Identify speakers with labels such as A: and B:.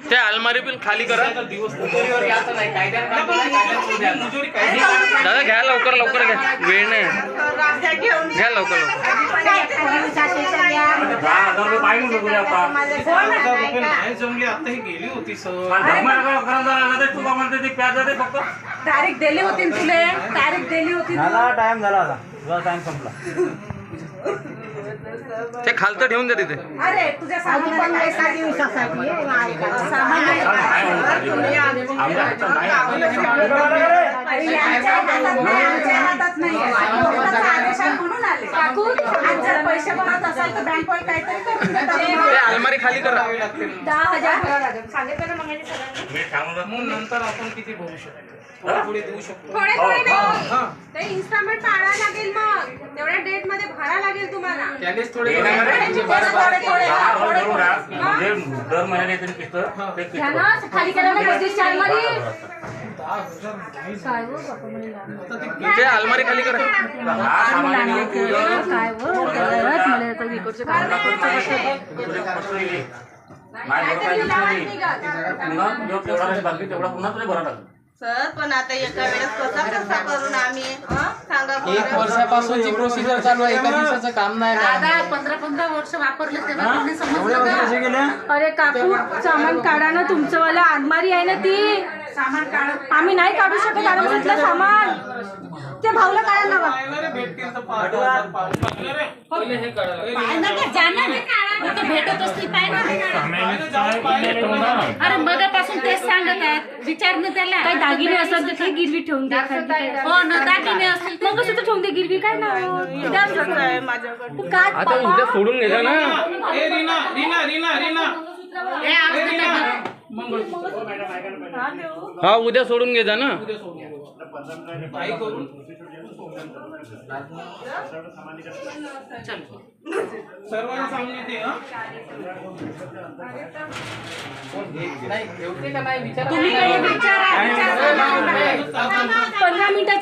A: ते अलमारी पण खाली करा. दादा घ्या लवकर लवकर घ्या, वेळ नाही, घ्या लवकर लवकर.
B: तारीख दिली होती तुले, तारीख दिली होती.
C: टाइम झाला आता, तुझा टाइम संपला.
A: ते खालचं ठेवून द्या तिथे.
B: अरे तुझ्या सामान पैसा दिवसासाठी पैसे बनत असेल तर बँक वर काहीतरी
A: अलमारी खाली करा.
B: 10,000 सांगितलं ना मग
D: नंतर आपण किती भरू शकतो, पुढे देऊ शकतो.
E: थोडे थोडे नाही, ते इन्स्टॉलमेंट पाडायला लागेल, मग तेवढ्या डेट मध्ये भरायला लागेल तुम्हाला.
D: त्यानेच थोडे
B: थोडे
C: दर महिन्याने तरी किस्त
B: खाली केलं ना 25,000 मध्ये.
A: ते अलमारी खाली करा.
C: बाकी तेवढा पुन्हा तुला भरा लागेल.
F: सर पण आता एका वेळेस कसा करून आम्ही सांगा.
D: 1 वर्षापासूनची प्रोसिजर चालू आहे, एका दिवसाचं काम नाही.
B: 15 वर्ष वापरले तेव्हा. अरे काकू सामान काढा ना, तुमचं वाला अलमारी आहे ना ती. सामान काढा, आम्ही नाही काढू शकत आरामातलं सामान. ते भाऊला काढा ना बा. भेटत असते अरे मगापासून तेच सांगत आहेत, विचार न त्याला. काही दागिने असेल तर ते गिरवी ठेवून द्या. हो ना, दागिने असतील मग कसं ठेवून दे गिरवी. काय ना
A: आता उद्या सोडून घ्या ना. हा उद्या सोडून घे जा ना.
D: सर्वांना सांगून येते. नाही ठेवते का नाही विचारा.
B: 15 मिनिटाच्या